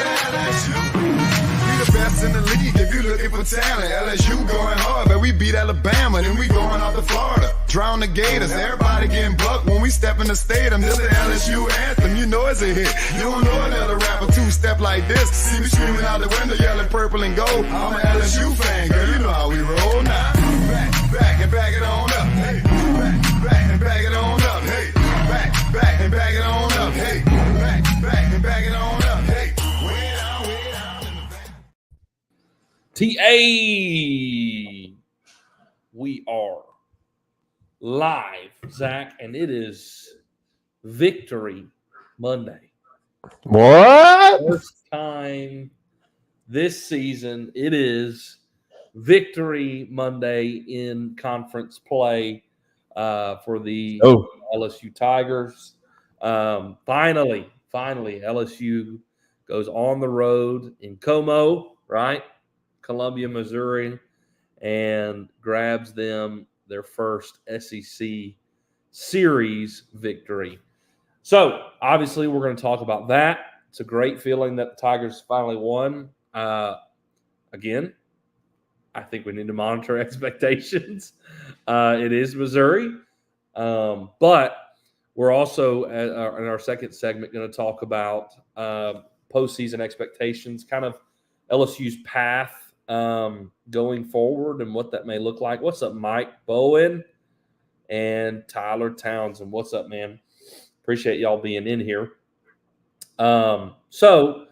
LSU. We the best in the league if you looking for talent. LSU going hard, but we beat Alabama, then we going out to Florida. Drown the Gators, everybody getting bucked when we step in the stadium. This the LSU anthem, you know it's a hit. You don't know another rapper two-step like this. See me screaming out the window, yelling purple and gold. I'm an LSU fan, girl, you know how we roll now. Back and back it on up. Hey, back and back it on up. Hey, back and back it on up. Hey, back and back it on up. Hey, way down in the back. TA, we are live, Zach, and it is Victory Monday. What? First time this season, it is Victory Monday in conference play for the LSU Tigers. Finally, LSU goes on the road in Como, right? Columbia, Missouri, and grabs them their first SEC series victory. So, obviously, we're going to talk about that. It's a great feeling that the Tigers finally won. Again, I think we need to monitor expectations. It is Missouri. But we're also, in our second segment, going to talk about postseason expectations, kind of LSU's path going forward and what that may look like. What's up, Mike Bowen and Tyler Townsend? What's up, man? Appreciate y'all being in here. So,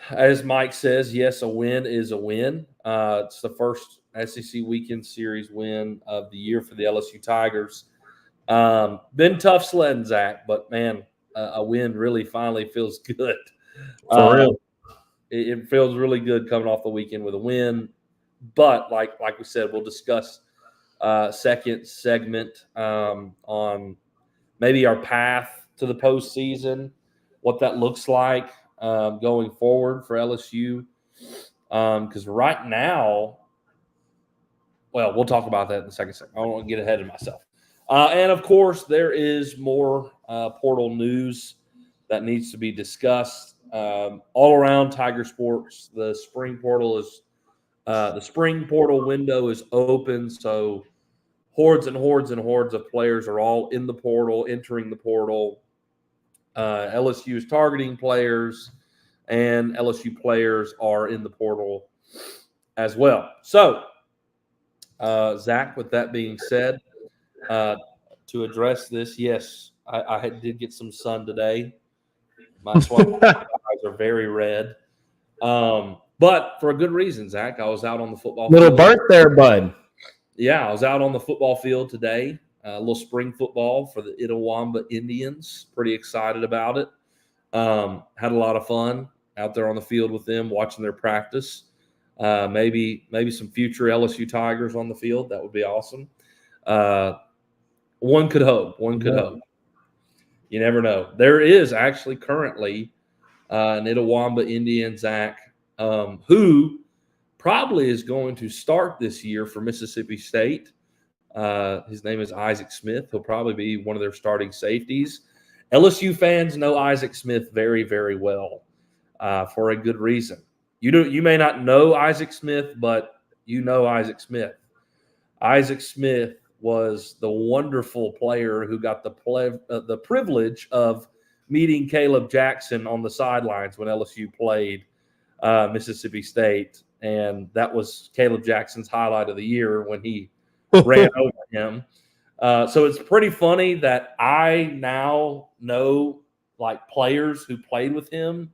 as Mike says, yes, a win is a win. It's the first SEC Weekend Series win of the year for the LSU Tigers. Been tough sledding, Zach, but, man, a win really finally feels good. For real. It feels really good coming off the weekend with a win. But, like we said, we'll discuss second segment on maybe our path to the postseason, what that looks like going forward for LSU. Because right now, well, we'll talk about that in the second segment. I don't want to get ahead of myself. And, of course, there is more portal news that needs to be discussed all around Tiger Sports. The spring portal window is open, so hordes and hordes and hordes of players are all in the portal, entering the portal. LSU is targeting players, and LSU players are in the portal as well. So, Zach, with that being said, to address this, yes, I did get some sun today. My eyes are very red. But for a good reason, Zach. I was out on the football Little field. burnt there, bud. Yeah, I was out on the football field today. A little spring football for the Itawamba Indians. Pretty excited about it. Had a lot of fun out there on the field with them, watching their practice. Maybe some future LSU Tigers on the field. That would be awesome. One could hope. You never know. There is actually currently an Itawamba Indian, Zach, who probably is going to start this year for Mississippi State. His name is Isaac Smith. He'll probably be one of their starting safeties. LSU fans know Isaac Smith very, very well for a good reason. You may not know Isaac Smith, but you know Isaac Smith. Isaac Smith was the wonderful player who got the privilege of meeting Caleb Jackson on the sidelines when LSU played Mississippi State. And that was Caleb Jackson's highlight of the year when he ran over him. So it's pretty funny that I now know like players who played with him,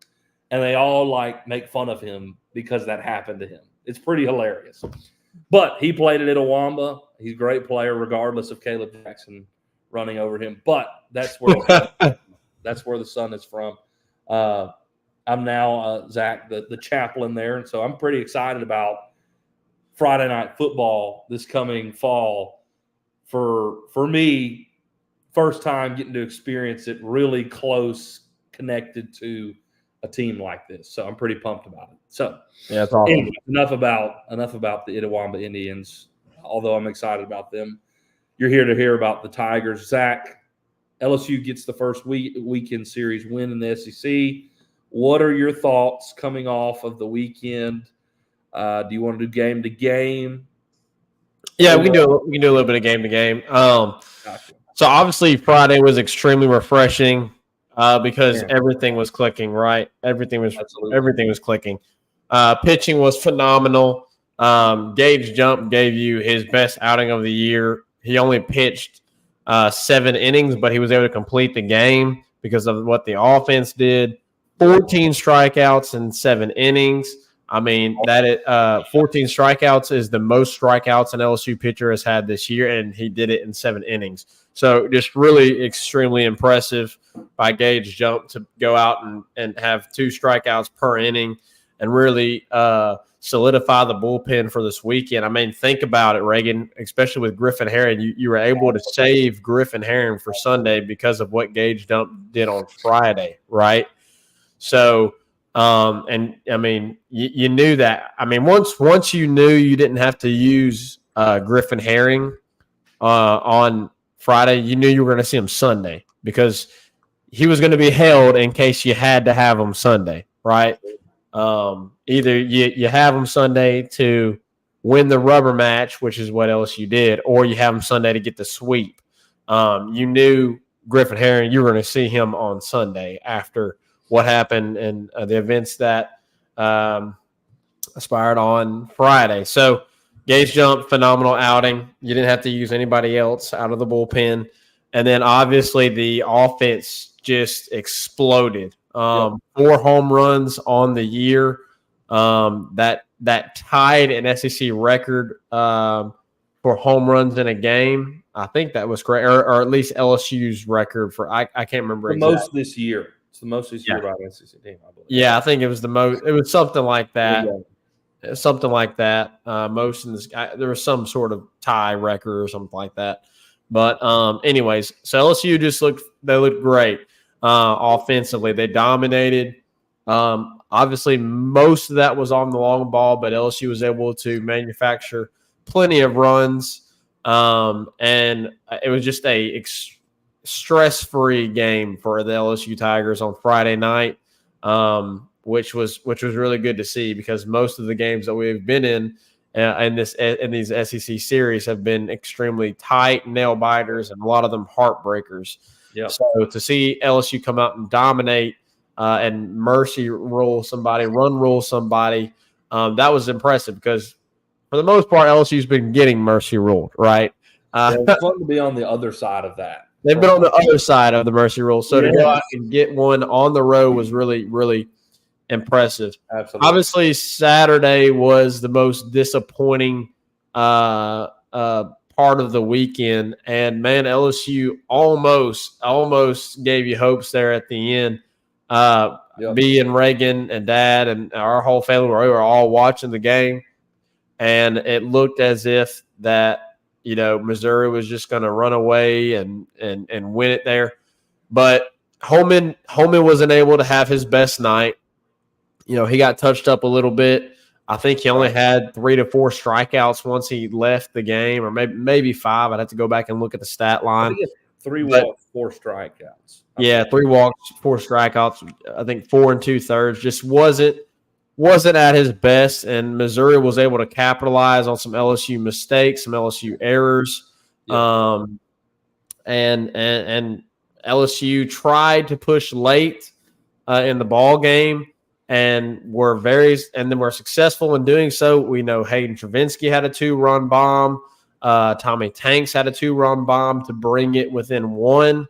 and they all like make fun of him because that happened to him. It's pretty hilarious. But he played at Itawamba. He's a great player regardless of Caleb Jackson running over him. But that's where the sun is from. I'm now, Zach, the chaplain there. And so I'm pretty excited about Friday Night Football this coming fall. For me, first time getting to experience it really close, connected to a team like this. So I'm pretty pumped about it. So yeah, that's awesome. Anyway, enough about the Itawamba Indians, although I'm excited about them. You're here to hear about the Tigers. Zach, LSU gets the first weekend series win in the SEC. What are your thoughts coming off of the weekend? Do you want to do game to game? Yeah, we can do a little bit of game to game. Gotcha. So obviously Friday was extremely refreshing because everything was clicking, right? Everything was clicking. Pitching was phenomenal. Gage Jump gave you his best outing of the year. He only pitched 7 innings, but he was able to complete the game because of what the offense did. 14 strikeouts in 7 innings. I mean, 14 strikeouts is the most strikeouts an LSU pitcher has had this year, and he did it in 7 innings. So just really extremely impressive by Gage Jump to go out and have 2 strikeouts per inning and really solidify the bullpen for this weekend. I mean, think about it, Reagan, especially with Griffin Herring. You were able to save Griffin Herring for Sunday because of what Gage Jump did on Friday, right? So, and I mean, you knew that. I mean, once you knew you didn't have to use Griffin Herring on Friday, you knew you were going to see him Sunday because he was going to be held in case you had to have him Sunday, right? Either you have him Sunday to win the rubber match, which is what LSU did, or you have him Sunday to get the sweep. You knew Griffin Herring, you were going to see him on Sunday after what happened and the events that aspired on Friday. So Gage Jump, phenomenal outing. You didn't have to use anybody else out of the bullpen. And then obviously the offense just exploded. 4 home runs on the year. That tied an SEC record for home runs in a game. I think that was correct, or at least LSU's record for I can't remember the exactly. most this year. It's the most this year by an SEC team, I believe. Yeah, I think it was the most. It was something like that. Something like that. Most in this guy, there was some sort of tie record or something like that. But anyways, so LSU looked great offensively. They dominated. Obviously, most of that was on the long ball, but LSU was able to manufacture plenty of runs, and it was just a stress-free game for the LSU Tigers on Friday night, which was really good to see because most of the games that we've been in these SEC series have been extremely tight, nail biters, and a lot of them heartbreakers. Yeah. So to see LSU come out and dominate and mercy rule somebody, run rule somebody, that was impressive because for the most part, LSU's been getting mercy ruled, right? It's fun to be on the other side of that. They've been on the other side of the mercy rule. So to go out and get one on the road was really, really impressive. Absolutely. Obviously, Saturday was the most disappointing part of the weekend. And, man, LSU almost gave you hopes there at the end. Me and Reagan and Dad and our whole family were all watching the game. And it looked as if that, Missouri was just going to run away and win it there. But Holman wasn't able to have his best night. He got touched up a little bit. I think he only had 3 to 4 strikeouts once he left the game, or maybe 5. I'd have to go back and look at the stat line. I think it's 3 walks, 4 strikeouts. Yeah, 3 walks, 4 strikeouts. I think 4 2/3 just wasn't at his best, and Missouri was able to capitalize on some LSU mistakes, some LSU errors, and LSU tried to push late in the ball game, and were successful in doing so. We know Hayden Travinski had a 2-run bomb, Tommy Tanks had a 2-run bomb to bring it within 1,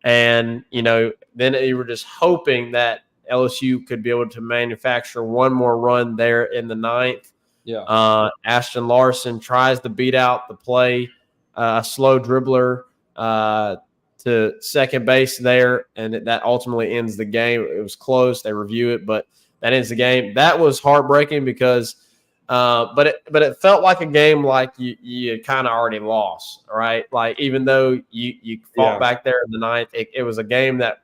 and then you were just hoping that LSU could be able to manufacture one more run there in the 9th. Yeah. Ashton Larson tries to beat out the play, a slow dribbler to second base there, and that ultimately ends the game. It was close. They review it, but that ends the game. That was heartbreaking because but it felt like a game like you kind of already lost, right? Like even though you fought back there in the 9th, it was a game that,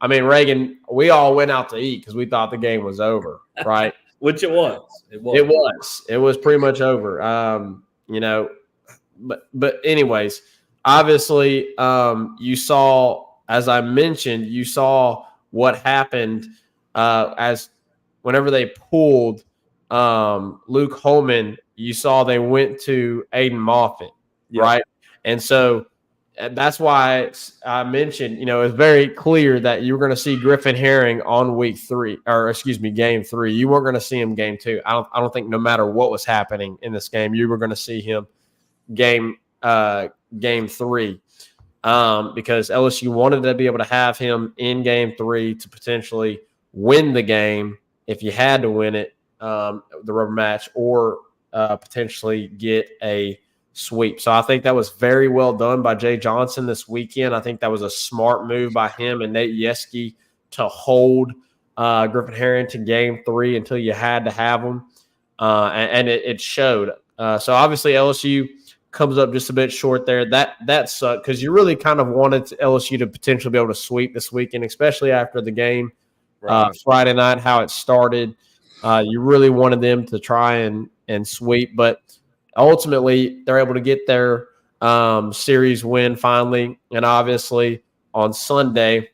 I mean, Reagan, we all went out to eat because we thought the game was over, right? Which it was. It was pretty much over. But anyways, obviously, you saw, as I mentioned, what happened as whenever they pulled Luke Holman, you saw they went to Aiden Moffitt, right? And so that's why I mentioned, it's very clear that you were going to see Griffin Herring on game 3. You weren't going to see him game 2. I don't think no matter what was happening in this game, you were going to see him game 3 because LSU wanted to be able to have him in game 3 to potentially win the game if you had to win it, the rubber match, or potentially get a sweep. So I think that was very well done by Jay Johnson this weekend. I think that was a smart move by him and Nate Yeskie to hold Griffin Herring to game 3 until you had to have him, and it showed. So obviously LSU comes up just a bit short there. That sucked because you really kind of wanted LSU to potentially be able to sweep this weekend, especially after the game Friday night, how it started. You really wanted them to try and sweep, but ultimately they're able to get their series win finally. And obviously on Sunday,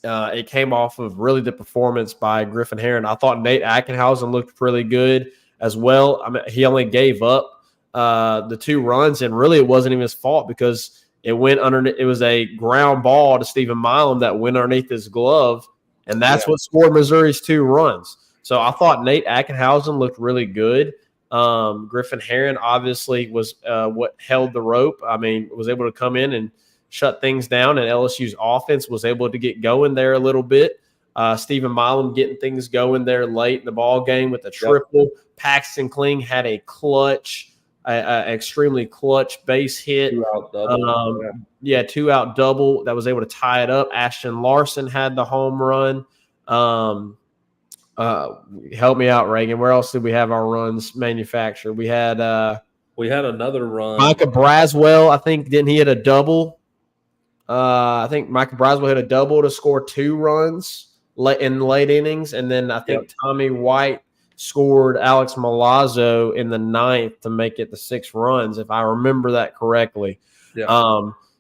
it came off of really the performance by Griffin Herring. I thought Nate Ackenhausen looked really good as well. I mean, he only gave up the 2 runs, and really it wasn't even his fault because it went underneath. It was a ground ball to Stephen Milam that went underneath his glove, and that's what scored Missouri's 2 runs. So I thought Nate Ackenhausen looked really good. Griffin Herring obviously was what held the rope. I mean, was able to come in and shut things down, and LSU's offense was able to get going there a little bit. Stephen Milam getting things going there late in the ball game with a triple. Yep. Paxton Kling had a clutch, extremely clutch base hit. 2-out double. 2-out double that was able to tie it up. Ashton Larson had the home run. Help me out, Reagan. Where else did we have our runs manufactured? We had another run. Micah Braswell, I think, didn't he hit a double? I think Micah Braswell hit a double to score 2 runs in late innings, and then I think Tommy White scored Alex Milazzo in the 9th to make it the 6 runs, if I remember that correctly. Yeah.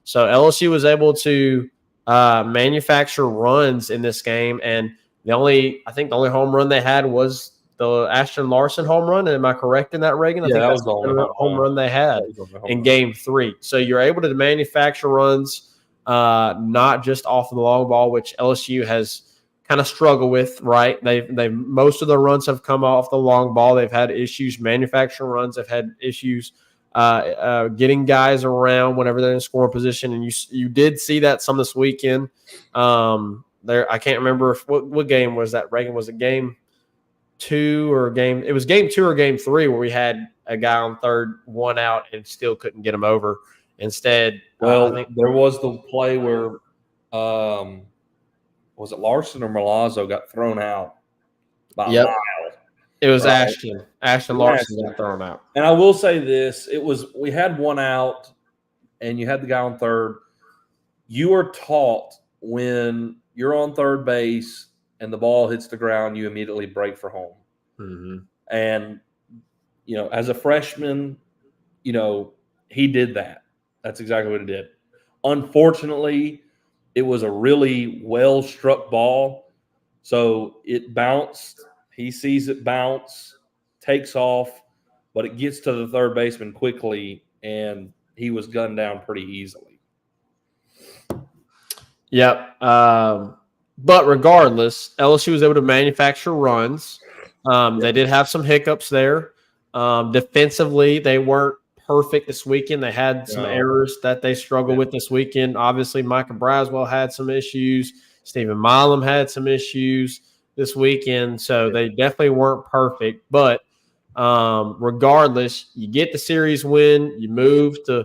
So LSU was able to manufacture runs in this game, and the only home run they had was the Ashton Larson home run. Am I correct in that, Reagan? I think that was the only home run they had in game 3. So you're able to manufacture runs, not just off of the long ball, which LSU has kind of struggled with, right? They've most of their runs have come off the long ball. They've had issues manufacturing runs. They've had issues getting guys around whenever they're in scoring position. And you did see that some this weekend. I can't remember what game was that, Reagan. Was it game 2 or game? It was game 2 or game 3 where we had a guy on third, 1 out, and still couldn't get him over. Instead, I think there was the play where was it Larson or Milazzo got thrown out by a mile? It was Ashton. Ashton Larson got thrown out. And I will say this: we had 1 out, and you had the guy on third. You are taught when you're on third base and the ball hits the ground, you immediately break for home. Mm-hmm. And, as a freshman, he did that. That's exactly what he did. Unfortunately, it was a really well-struck ball. So it bounced. He sees it bounce, takes off, but it gets to the third baseman quickly, and he was gunned down pretty easily. Yep. But regardless, LSU was able to manufacture runs. They did have some hiccups there. Defensively, they weren't perfect this weekend. They had some errors that they struggled with this weekend. Obviously, Micah Braswell had some issues. Stephen Milam had some issues this weekend. So they definitely weren't perfect. But regardless, you get the series win. You move to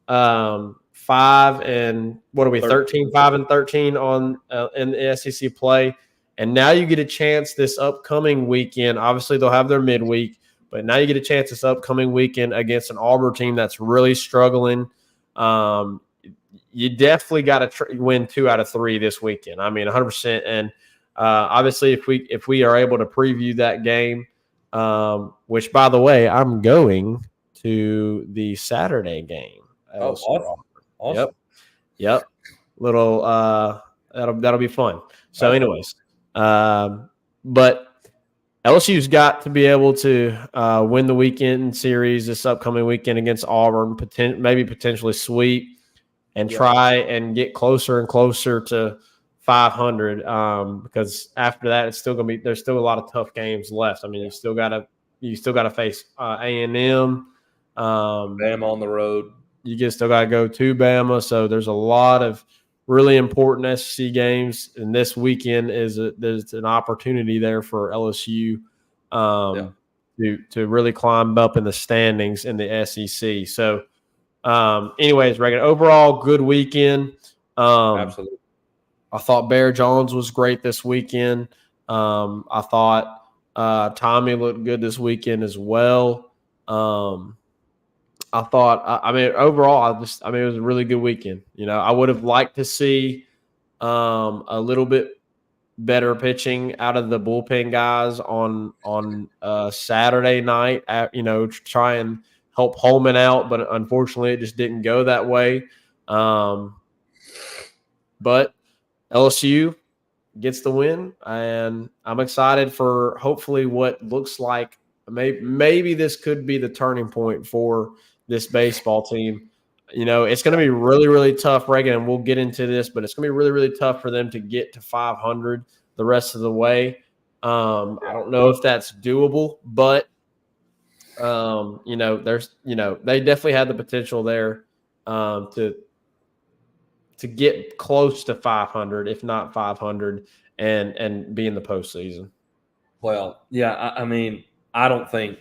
5 and 13 on in the SEC play. And now you get a chance this upcoming weekend. Obviously, they'll have their midweek. But now you get a chance this upcoming weekend against an Auburn team that's really struggling. You definitely got to win 2 out of 3 this weekend. I mean, 100%. And obviously, if we are able to preview that game, which, by the way, I'm going to the Saturday game. Awesome. Yep. Little that'll be fun. So, anyways, But LSU's got to be able to win the weekend series this upcoming weekend against Auburn, maybe potentially sweep, and try and get closer and closer to 500. Because after that, it's still going to be there's still a lot of tough games left. I mean, you still got to face A&M, Bama on the road. You still got to go to Bama. So there's a lot of really important SEC games, and this weekend there's an opportunity there for LSU to really climb up in the standings in the SEC. So, anyways, Reagan, overall good weekend. Absolutely. I thought Bear Jones was great this weekend. I thought Tommy looked good this weekend as well. I thought, overall, it was a really good weekend. I would have liked to see a little bit better pitching out of the bullpen guys on Saturday night. Try and help Holman out, but unfortunately, it just didn't go that way. But LSU gets the win, and I'm excited for hopefully what looks like maybe this could be the turning point for this baseball team. It's going to be really, really tough, Reagan, and we'll get into this, but it's going to be really, really tough for them to get to 500 the rest of the way. I don't know if that's doable, but there's they definitely had the potential there to get close to 500, if not 500, and be in the postseason. Well, yeah, I mean, I don't think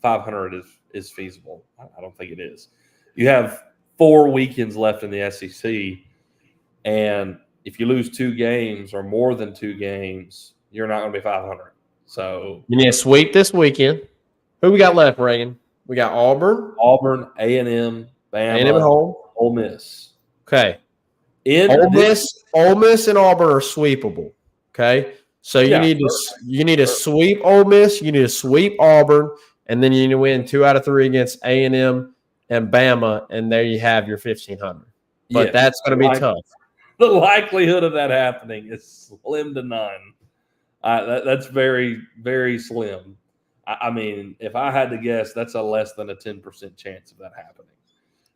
500 is feasible. I don't think it is. You have 4 weekends left in the SEC, and if you lose 2 games or more than 2 games, you're not going to be 500. So you need a sweep this weekend. Who we got left, Reagan? We got Auburn, A&M, Bama, Ole Miss. Okay. Ole Miss and Auburn are sweepable. Okay. So you need to sweep Ole Miss, you need to sweep Auburn, and then you need to win 2 out of 3 against A&M and Bama, and there you have your 1,500. But that's going to be tough. The likelihood of that happening is slim to none. That's very, very slim. I mean, if I had to guess, that's a less than a 10% chance of that happening.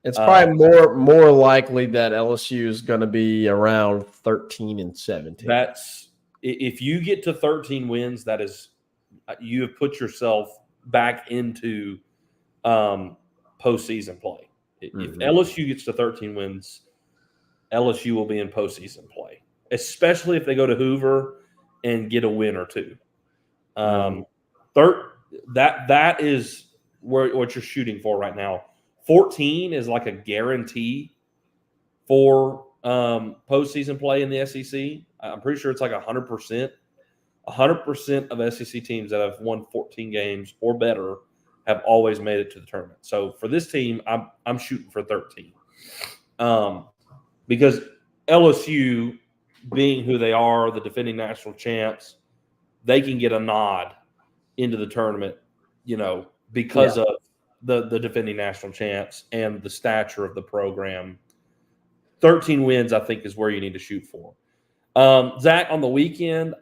It's probably more likely that LSU is going to be around 13 and 17. That's if you get to 13 wins, that is you have put yourself back into postseason play. Mm-hmm. If LSU gets to 13 wins, LSU will be in postseason play, especially if they go to Hoover and get a win or 2. That is what you're shooting for right now. 14 is like a guarantee for postseason play in the SEC. I'm pretty sure it's like 100%. 100% of SEC teams that have won 14 games or better have always made it to the tournament. So for this team, I'm shooting for 13. Because LSU, being who they are, the defending national champs, they can get a nod into the tournament, because of the defending national champs and the stature of the program. 13 wins, I think, is where you need to shoot for. Zach, on the weekend,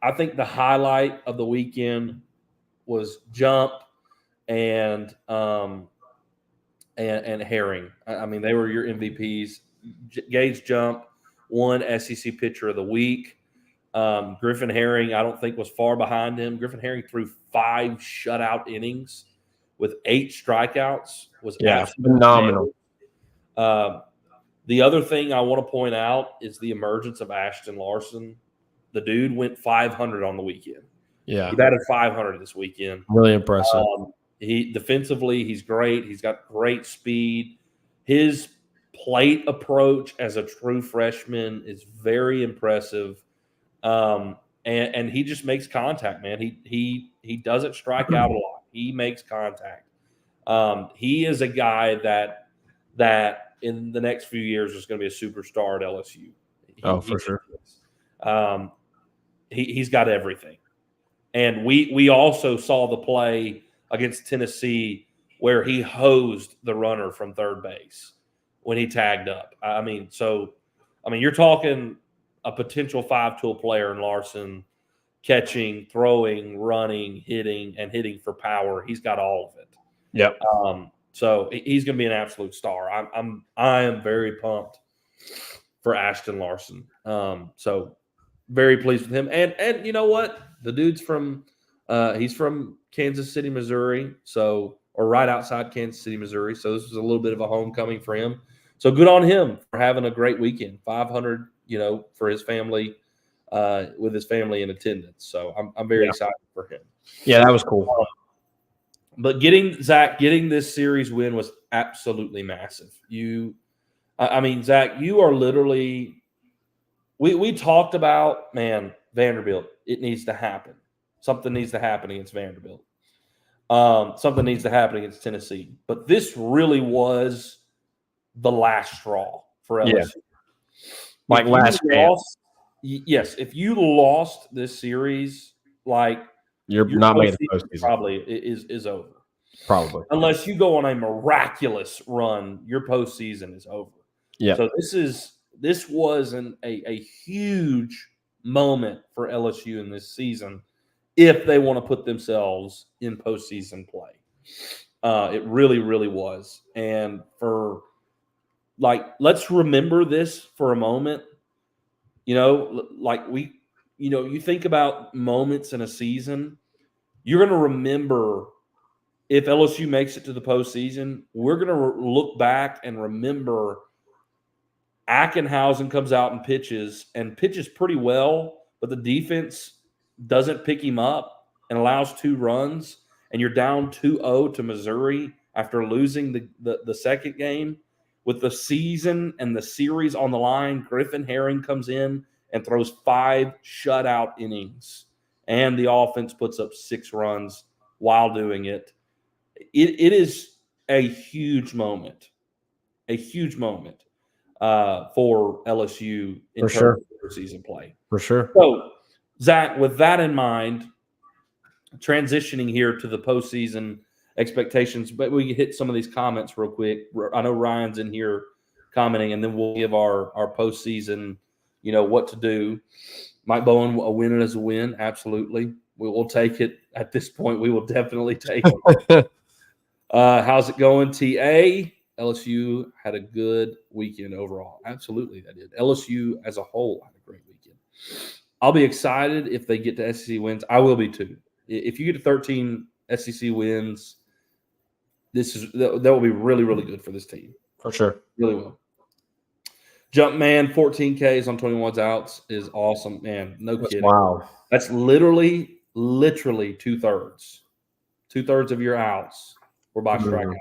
I think the highlight of the weekend was Jump and Herring. I mean, they were your MVPs. Gage Jump won SEC Pitcher of the Week. Griffin Herring, I don't think, was far behind him. Griffin Herring threw 5 shutout innings with 8 strikeouts. Was phenomenal. The other thing I want to point out is the emergence of Ashton Larson. The dude went 500 on the weekend. Yeah, he batted 500 this weekend. Really impressive. He defensively, he's great. He's got great speed. His plate approach as a true freshman is very impressive. And he just makes contact, man. He doesn't strike out a lot. He makes contact. He is a guy that in the next few years is going to be a superstar at LSU. For sure. He's got everything. And we also saw the play against Tennessee where he hosed the runner from third base when he tagged up. You're talking a potential 5-tool player in Larson, catching, throwing, running, hitting for power. He's got all of it. Yep. So he's going to be an absolute star. I am very pumped for Ashton Larson. So very pleased with him. And you know what? The dude's from he's from Kansas City, Missouri. So or right outside Kansas City, Missouri. So this was a little bit of a homecoming for him. So good on him for having a great weekend. 500, for his family, with his family in attendance. So I'm very excited for him. Yeah, that was cool. But getting this series win was absolutely massive. Zach, you are literally. We talked about, man, Vanderbilt. It needs to happen. Something needs to happen against Vanderbilt. Something needs to happen against Tennessee. But this really was the last straw for LSU. Yeah. Like last chance. Yes, if you lost this series, you're not making the postseason. Probably is over. Probably. Unless you go on a miraculous run, your postseason is over. Yeah. So this was a huge moment for LSU in this season if they want to put themselves in postseason play. It really, really was. And let's remember this for a moment. You think about moments in a season, you're going to remember if LSU makes it to the postseason, we're going to look back and remember Ackenhausen comes out and pitches pretty well, but the defense doesn't pick him up and allows 2 runs, and you're down 2-0 to Missouri after losing the second game. With the season and the series on the line, Griffin Herring comes in and throws 5 shutout innings, and the offense puts up 6 runs while doing it. It is a huge moment for LSU in terms of season play. For sure. So, Zach, with that in mind, transitioning here to the postseason expectations, but we can hit some of these comments real quick. I know Ryan's in here commenting, and then we'll give our postseason, what to do. Mike Bowen, a win is a win. Absolutely. We will take it at this point. We will definitely take it. How's it going, TA? LSU had a good weekend overall. Absolutely, they did. LSU as a whole had a great weekend. I'll be excited if they get to SEC wins. I will be too. If you get to 13 SEC wins, that will be really, really good for this team. For sure. Really will. Jumpman, 14 Ks on 21 outs is awesome. Man, no kidding. Wow. That's literally 2/3. 2/3 of your outs were by strikeout.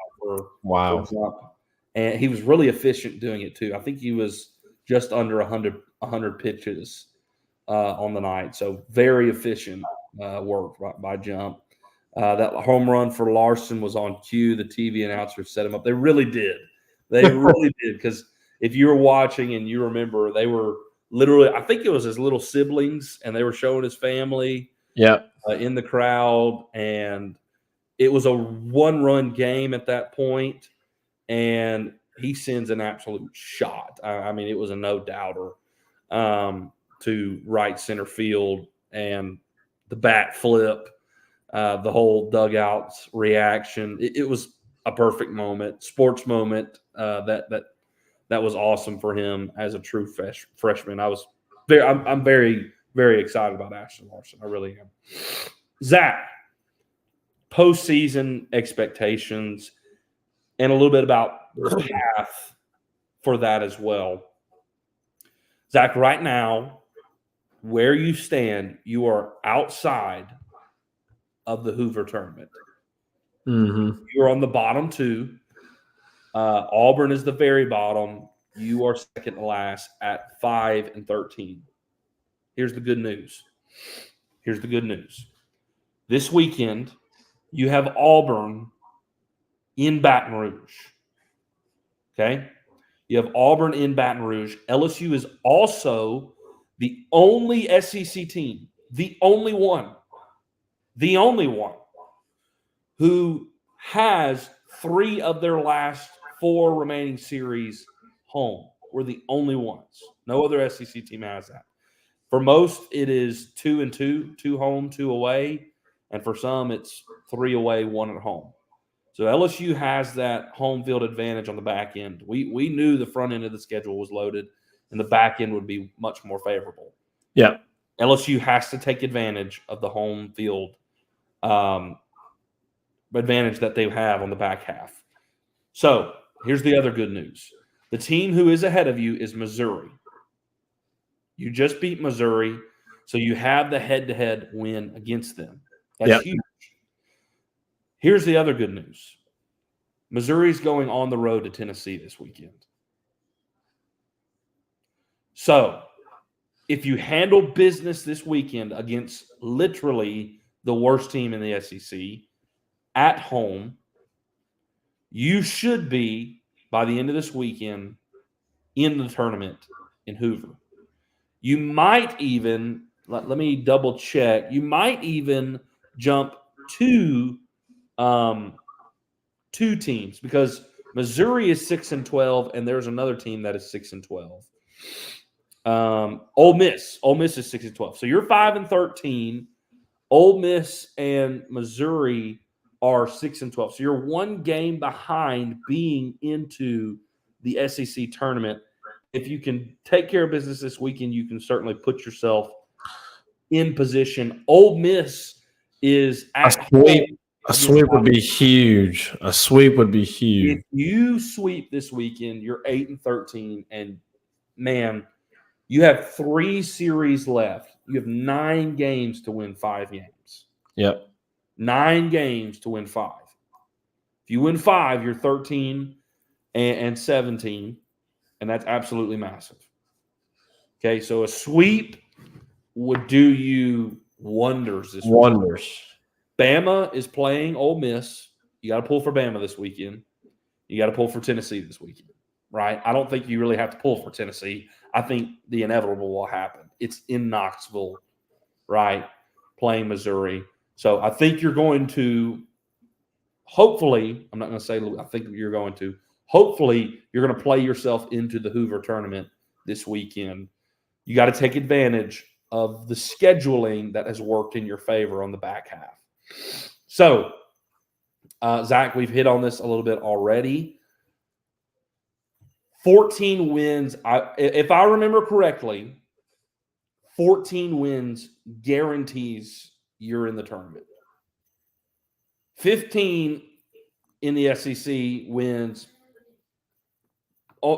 Wow. For jump. And he was really efficient doing it too. I think he was just under 100 pitches on the night. So very efficient work by Jump. That home run for Larson was on cue. The TV announcers set him up. They really did. They really did. Because if you were watching and you remember, they were literally, I think it was his little siblings, and they were showing his family in the crowd. And it was a 1-run game at that point, and he sends an absolute shot. It was a no-doubter to right center field, and the bat flip, the whole dugout's reaction. It was a perfect moment, sports moment. That was awesome for him as a true freshman. I'm very, very excited about Ashton Larson. I really am. Zach, postseason expectations and a little bit about the path for that as well. Zach, right now, where you stand, you are outside of the Hoover tournament. Mm-hmm. You're on the bottom 2. Auburn is the very bottom. You are second to last at 5-13. Here's the good news. This weekend, you have Auburn in Baton Rouge. Okay? You have Auburn in Baton Rouge. LSU is also the only SEC team, the only one who has 3 of their last 4 remaining series home. We're the only ones. No other SEC team has that. For most, it is 2 and 2, 2 home, 2 away. And for some, it's 3 away, 1 at home. So LSU has that home field advantage on the back end. We knew the front end of the schedule was loaded and the back end would be much more favorable. Yeah. LSU has to take advantage of the home field advantage that they have on the back half. So here's the other good news. The team who is ahead of you is Missouri. You just beat Missouri, so you have the head-to-head win against them. That's huge. Here's the other good news. Missouri's going on the road to Tennessee this weekend. So if you handle business this weekend against literally the worst team in the SEC at home, you should be, by the end of this weekend, in the tournament in Hoover. You might even, let me double check, you might even jump to two teams because Missouri is 6-12 and there's another team that is 6-12. Ole Miss is 6-12. So you're 5-13. Ole Miss and Missouri are 6-12. So you're one game behind being into the SEC tournament. If you can take care of business this weekend, you can certainly put yourself in position. Ole Miss is at home. A sweep would be huge. A sweep would be huge. If you sweep this weekend, you're 8-13, and man, you have 3 series left. You have 9 games to win 5 games. Yep. 9 games to win 5. If you win 5, you're 13 and 17, and that's absolutely massive. Okay, so a sweep would do you wonders this weekend. Bama is playing Ole Miss. You got to pull for Bama this weekend. You got to pull for Tennessee this weekend, right? I don't think you really have to pull for Tennessee. I think the inevitable will happen. It's in Knoxville, right, playing Missouri. So I think you're going to hopefully – I'm not going to say I think you're going to – hopefully you're going to play yourself into the Hoover tournament this weekend. You got to take advantage of the scheduling that has worked in your favor on the back half. So, Zach, we've hit on this a little bit already. 14 wins. If I remember correctly, 14 wins guarantees you're in the tournament. 15 in the SEC wins.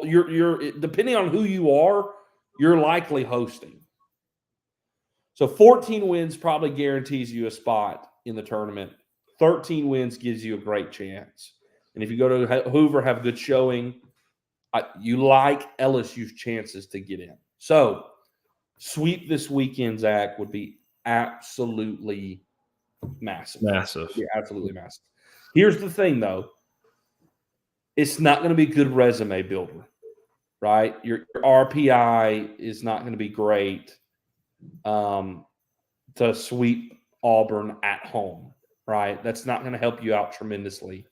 You're depending on who you are, you're likely hosting. So 14 wins probably guarantees you a spot in the tournament. 13 wins gives you a great chance. And if you go to Hoover, have a good showing, you like LSU's chances to get in. So sweep this weekend, Zach, would be absolutely massive. Yeah, absolutely massive. Here's the thing, though. It's not going to be a good resume builder, right? Your RPI is not going to be great to sweep Auburn at home, right? That's not going to help you out tremendously.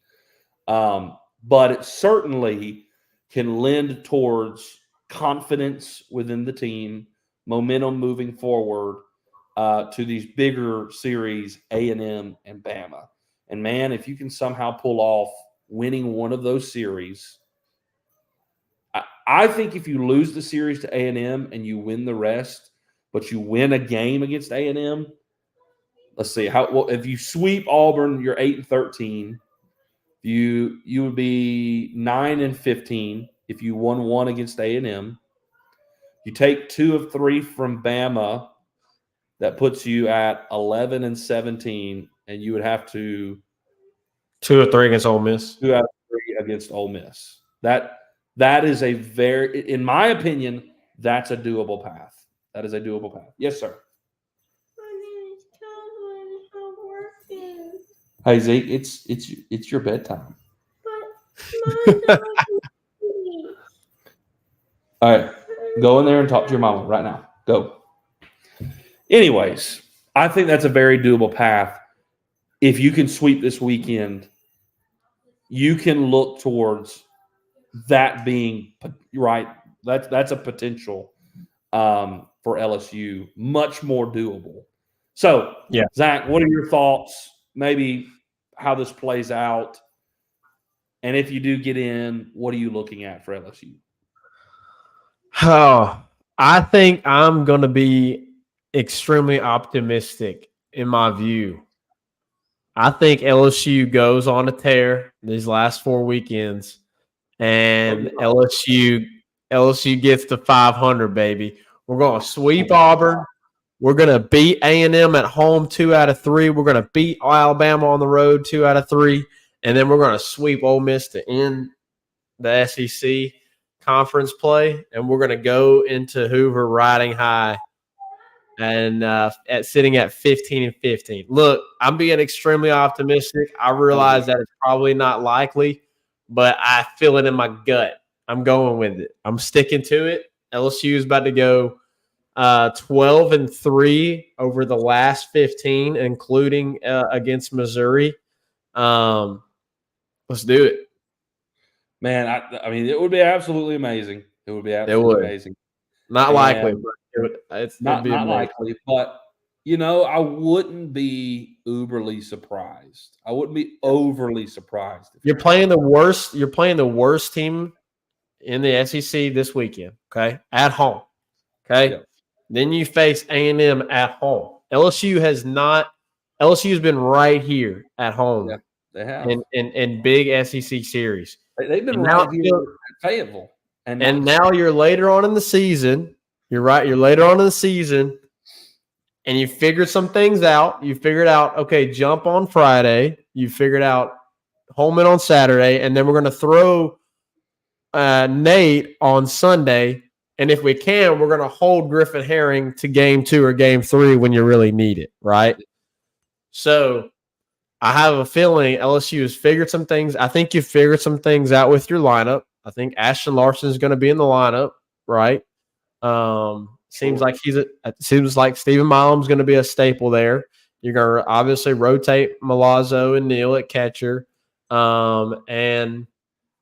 But it certainly can lend towards confidence within the team, momentum moving forward to these bigger series, A&M and Bama. And, man, if you can somehow pull off winning one of those series, I think if you lose the series to A&M and you win the rest, but you win a game against A&M, let's see if you sweep Auburn, you're 8-13. You would be 9-15 if you won one against A&M. You take 2 of 3 from Bama, that puts you at 11-17, and you would have to 2 or 3 against Ole Miss. 2 out of 3 against Ole Miss. That is a very, in my opinion, that's a doable path. That is a doable path. Yes, sir. Hey Zeke, it's your bedtime. All right, go in there and talk to your mama right now. Go. Anyways, I think that's a very doable path. If you can sweep this weekend, you can look towards that being right. That's a potential for LSU, much more doable. So, Yeah. Zach, what are your thoughts? Maybe how this plays out, and if you do get in, what are you looking at for LSU? Oh, I think I'm going to be extremely optimistic in my view. I think LSU goes on a tear these last 4 weekends, and LSU gets to 500, baby. We're going to sweep Auburn. We're going to beat A&M at home 2 out of 3. We're going to beat Alabama on the road 2 out of 3, and then we're going to sweep Ole Miss to end the SEC conference play, and we're going to go into Hoover riding high and sitting at 15-15. Look, I'm being extremely optimistic. I realize that it's probably not likely, but I feel it in my gut. I'm going with it. I'm sticking to it. LSU is about to go 12-3 over the last 15, including against Missouri. Let's do it. Man, I mean, it would be absolutely amazing. It would be absolutely amazing. Not likely, but it's not likely. But I wouldn't be uberly surprised. I wouldn't be overly surprised. You're playing the worst. You're playing the worst team in the SEC this weekend. Okay, at home. Okay, yeah. Then you face A&M at home. LSU has been right here at home. Yeah, they have in big SEC series. They've been right here at Fayetteville. And now you're later on in the season. You're right. You're later on in the season, and you figured some things out. You figured out, okay, jump on Friday. You figured out Holman on Saturday, and then we're going to throw Nate on Sunday. And if we can, we're going to hold Griffin Herring to game 2 or game 3 when you really need it, right? So I have a feeling LSU has figured some things. I think you figured some things out with your lineup. I think Ashton Larson is going to be in the lineup, right? Seems like Stephen Milam's going to be a staple there. You're going to obviously rotate Milazzo and Neal at catcher, and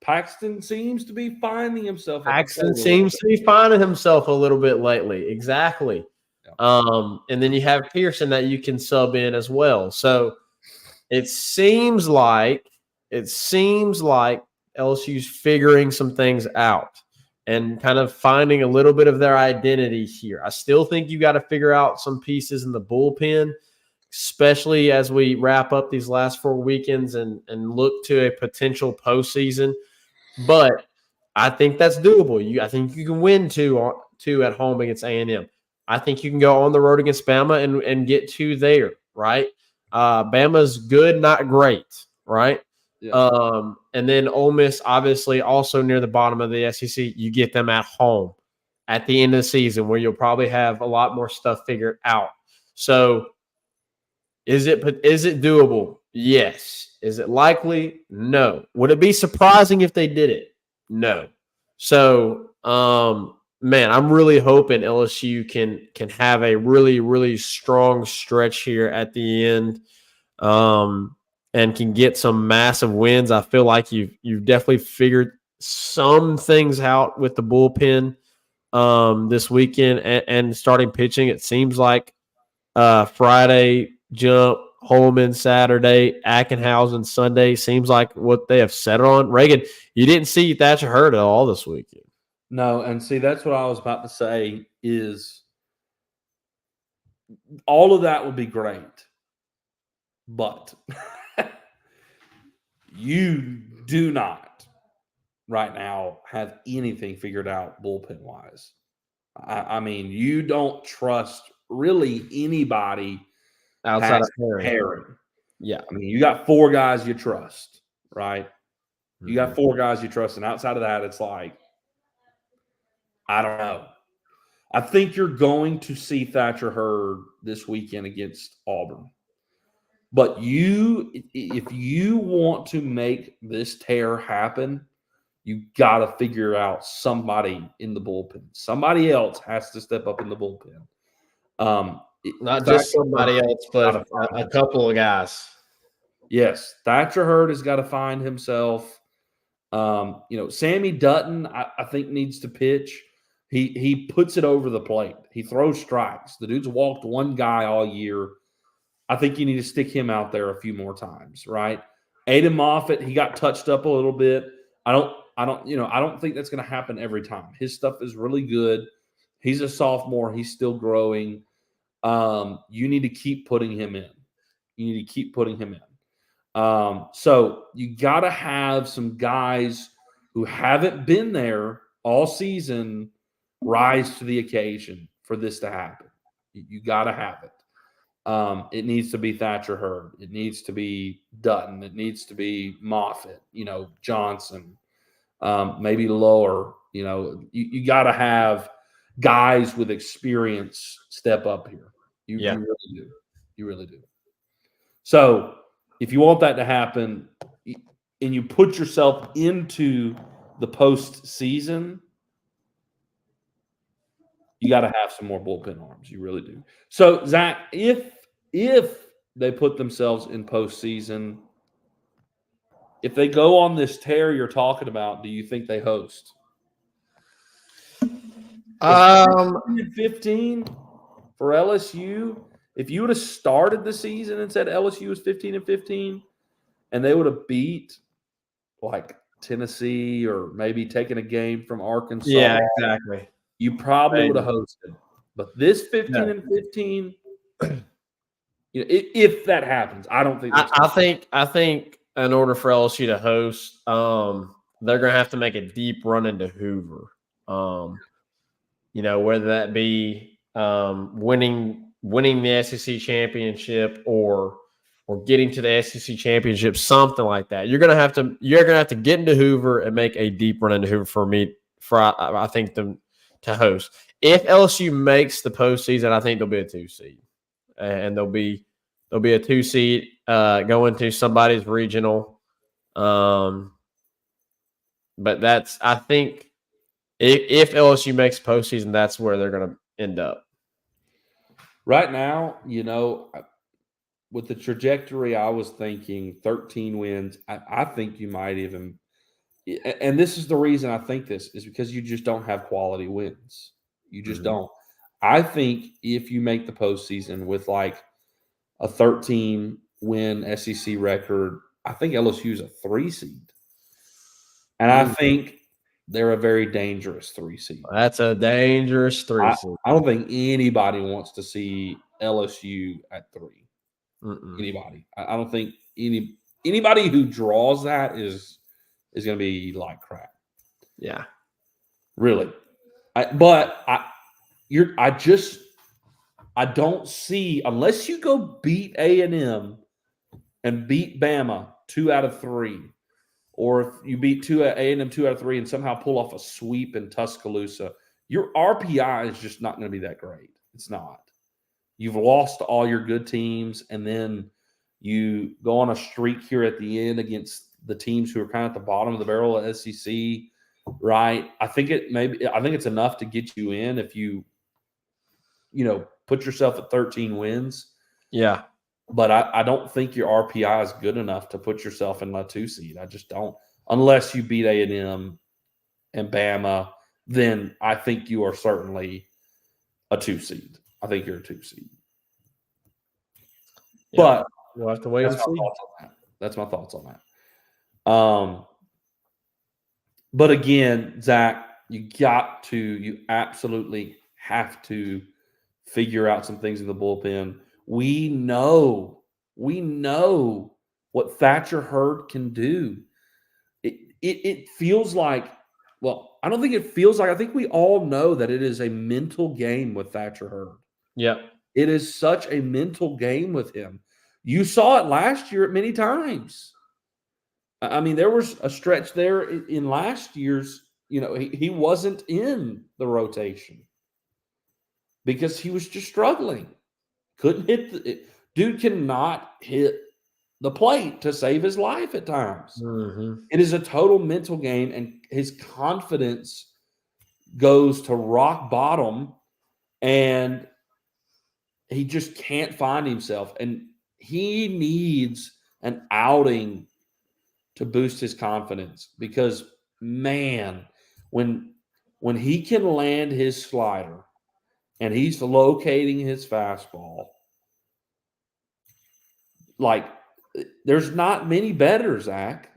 Paxton seems to be finding himself. Paxton seems to be finding himself a little bit lately. Exactly. Yeah. And then you have Pearson that you can sub in as well. So it seems like LSU's figuring some things out and kind of finding a little bit of their identity here. I still think you got to figure out some pieces in the bullpen, especially as we wrap up these last 4 weekends and look to a potential postseason. But I think that's doable. I think you can win two at home against A&M. I think you can go on the road against Bama and get 2 there, right? Bama's good, not great, right? Yeah. And then Ole Miss, obviously, also near the bottom of the SEC. You get them at home at the end of the season where you'll probably have a lot more stuff figured out. So is it doable? Yes. Is it likely? No. Would it be surprising if they did it? No. So, man, I'm really hoping LSU can have a really, really strong stretch here at the end. And can get some massive wins. I feel like you've definitely figured some things out with the bullpen this weekend and starting pitching. It seems like Friday jump, Holman Saturday, Ackenhausen Sunday seems like what they have settled on. Reagan, you didn't see Thatcher Hurd at all this weekend. No, and see, that's what I was about to say is all of that would be great, but you do not right now have anything figured out bullpen-wise. I mean, you don't trust really anybody outside of Herring. Yeah. I mean, you got 4 guys you trust, right? You got 4 guys you trust, and outside of that, it's like, I don't know. I think you're going to see Thatcher Hurd this weekend against Auburn. But if you want to make this tear happen, you got to figure out somebody in the bullpen. Somebody else has to step up in the bullpen. Not just somebody else, but a couple of guys. Yes, Thatcher Hurd has got to find himself. Sammy Dutton, I think, needs to pitch. He puts it over the plate. He throws strikes. The dude's walked one guy all year. I think you need to stick him out there a few more times, right? Aiden Moffett, he got touched up a little bit. I don't think that's going to happen every time. His stuff is really good. He's a sophomore. He's still growing. You need to keep putting him in. So you got to have some guys who haven't been there all season rise to the occasion for this to happen. You got to have it. It needs to be Thatcher Hurd. It needs to be Dutton. It needs to be Moffett, Johnson, maybe lower. You got to have guys with experience step up here. You really do. You really do. So if you want that to happen and you put yourself into the postseason, you got to have some more bullpen arms. You really do. So, Zach, if they put themselves in postseason, if they go on this tear you're talking about, do you think they host? 15 for LSU. If you would have started the season and said LSU was 15-15, and they would have beat like Tennessee or maybe taken a game from Arkansas, yeah, exactly, you probably would have hosted. But this 15-15, if that happens, I don't think. I think in order for LSU to host, they're going to have to make a deep run into Hoover. Whether that be winning the SEC championship or getting to the SEC championship, something like that. You're gonna have to get into Hoover and make a deep run into Hoover I think them to host. If LSU makes the postseason, I think they'll be a 2 seed, and they'll be a 2 seed going to somebody's regional. But I think if LSU makes postseason, that's where they're going to end up. Right now, with the trajectory, I was thinking 13 wins. I think you might even, and this is the reason I think this is because you just don't have quality wins. You just don't. I think if you make the postseason with like a 13-win SEC record, I think LSU is a 3 seed. And I think they're a very dangerous 3 seed. That's a dangerous 3 seed. I don't think anybody wants to see LSU at 3. Anybody. I don't think anybody who draws that is going to be like crap. Yeah. Really. I don't see, unless you go beat A&M and beat Bama 2 out of 3, or if you beat A&M 2 out of 3 and somehow pull off a sweep in Tuscaloosa, your RPI is just not going to be that great. It's not. You've lost all your good teams, and then you go on a streak here at the end against the teams who are kind of at the bottom of the barrel at SEC, right? I think it's enough to get you in if you put yourself at 13 wins. Yeah. But I don't think your RPI is good enough to put yourself in a 2 seed. I just don't. Unless you beat A&M and Bama, then I think you are certainly a 2 seed. I think you're a 2 seed. Yeah. But we'll have to wait and see. That's my thoughts on that. But again, Zach, you absolutely have to figure out some things in the bullpen. We know what Thatcher Hurd can do. It feels like, well, I don't think it feels like, I think we all know that it is a mental game with Thatcher Hurd. Yeah. It is such a mental game with him. You saw it last year many times. I mean, there was a stretch there in last year's, he wasn't in the rotation because he was just struggling. Couldn't hit dude cannot hit the plate to save his life at times. Mm-hmm. It is a total mental game, and his confidence goes to rock bottom, and he just can't find himself. And he needs an outing to boost his confidence because, man, when when he can land his slider and he's locating his fastball, like there's not many better, Zach.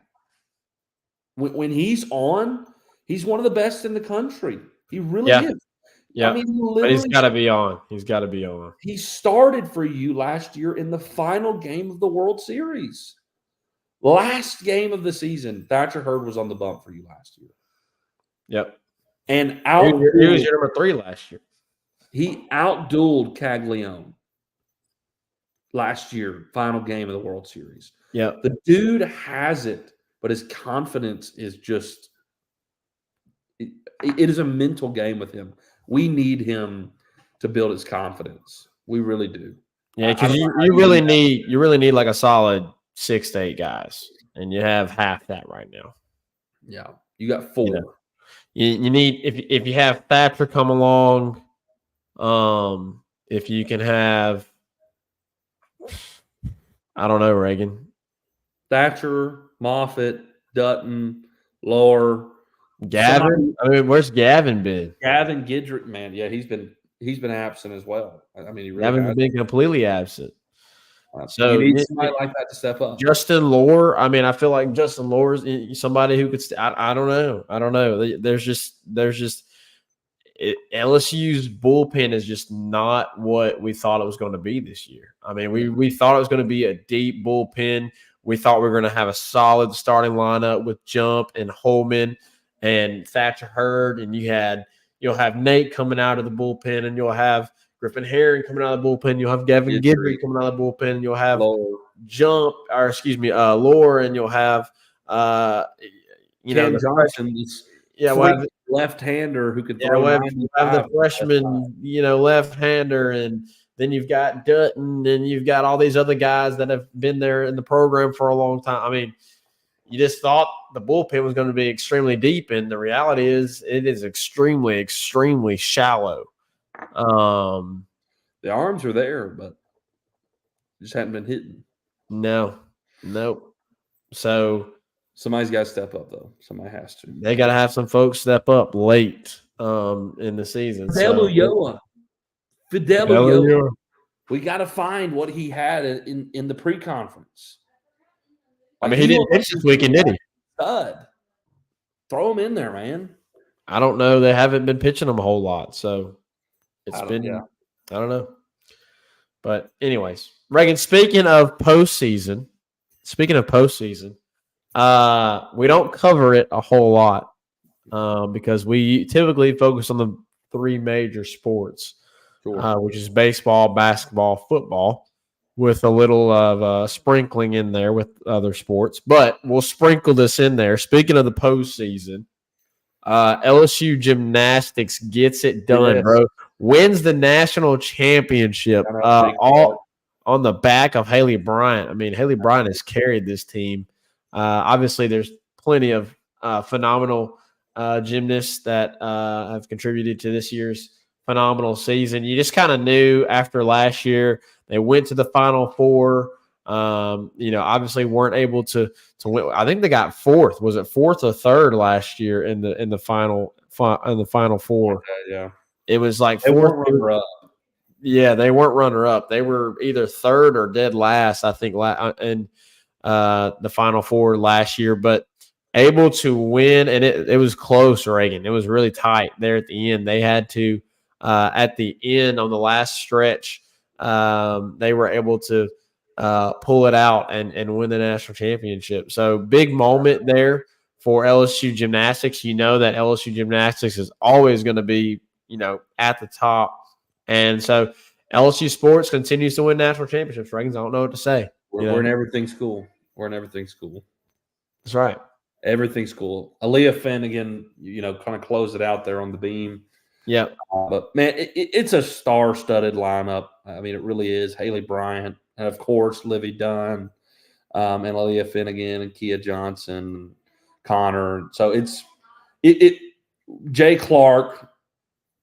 When he's on, he's one of the best in the country. He really is. Yeah. I mean, but he's got to be on. He's got to be on. He started for you last year in the final game of the World Series. Last game of the season, Thatcher Hurd was on the bump for you last year. Yep. And he was your number 3 last year. He outdueled Caglione last year, final game of the World Series. Yeah. The dude has it, but his confidence is just it is a mental game with him. We need him to build his confidence. We really do. Yeah, because you really need like a solid 6 to 8 guys, and you have half that right now. Yeah, you got 4. You need if you have Thatcher come along, if you can have, I don't know, Reagan, Thatcher, Moffitt, Dutton, Lohr, Gavin. I mean, where's Gavin been? Gavin Gidrick, man, yeah, he's been absent as well. I mean, he really Gavin's been completely absent. So you need somebody like that to step up. Justin Lohr. I mean, I feel like Justin Lohr is somebody who could. I don't know. There's just LSU's bullpen is just not what we thought it was going to be this year. I mean, we thought it was going to be a deep bullpen. We thought we were going to have a solid starting lineup with Jump and Holman and Thatcher Hurd, and you'll have Nate coming out of the bullpen, and you'll have Griffin Herring coming out of the bullpen. You'll have Gavin Gidry coming out of the bullpen. And you'll have Lohr, and you'll have Ken Johnson. We'll have left-hander who can throw. We'll have the freshman, left-hander, and then you've got Dutton, and you've got all these other guys that have been there in the program for a long time. I mean, you just thought the bullpen was going to be extremely deep, and the reality is it is extremely, extremely shallow. The arms are there, but just hadn't been hitting. Nope. So somebody's got to step up, though. Somebody has to. They got to have some folks step up late in the season. Fidel Ulloa. We got to find what he had in the pre-conference. I mean, he didn't pitch this weekend, did he? Stud. Throw him in there, man. I don't know. They haven't been pitching him a whole lot, so I don't know. But anyways, Reagan, speaking of postseason, we don't cover it a whole lot because we typically focus on the 3 major sports, which is baseball, basketball, football, with a little of sprinkling in there with other sports. But we'll sprinkle this in there. Speaking of the postseason, LSU gymnastics gets it done, bro. Wins the national championship all on the back of Haley Bryant. I mean, Haley Bryant has carried this team. Obviously, there's plenty of phenomenal gymnasts that have contributed to this year's phenomenal season. You just kind of knew after last year they went to the Final Four. Obviously weren't able to win. I think they got 4th. Was it 4th or 3rd last year in the Final Four? Yeah. It was like they 4th. Runner-up. Yeah, they weren't runner-up. They were either 3rd or dead last, I think, in the Final Four last year. But able to win, and it was close, Reagan. It was really tight there at the end. They had to, at the end on the last stretch, they were able to pull it out and win the national championship. So big moment there for LSU gymnastics. You know that LSU gymnastics is always going to be, at the top. And so LSU sports continues to win national championships. Reagan, I don't know what to say. We're in everything school. That's right. Everything's cool. Aaliyah Finnegan, kind of closed it out there on the beam. Yeah. But, man, it's a star-studded lineup. I mean, it really is. Haley Bryant, and, of course, Livy Dunn, and Aaliyah Finnegan, and Kia Johnson, Connor. So Jay Clark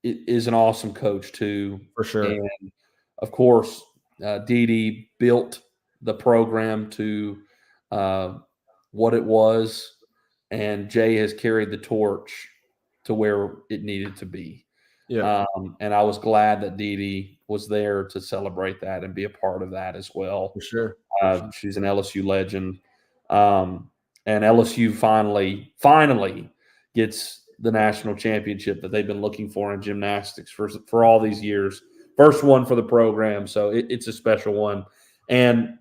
is an awesome coach, too. For sure. And, of course, Dee Dee built the program to what it was, and Jay has carried the torch to where it needed to be. Yeah. And I was glad that Dee Dee was there to celebrate that and be a part of that as well. For sure. She's an LSU legend. And LSU finally gets the national championship that they've been looking for in gymnastics for all these years. First one for the program, so it's a special one. And,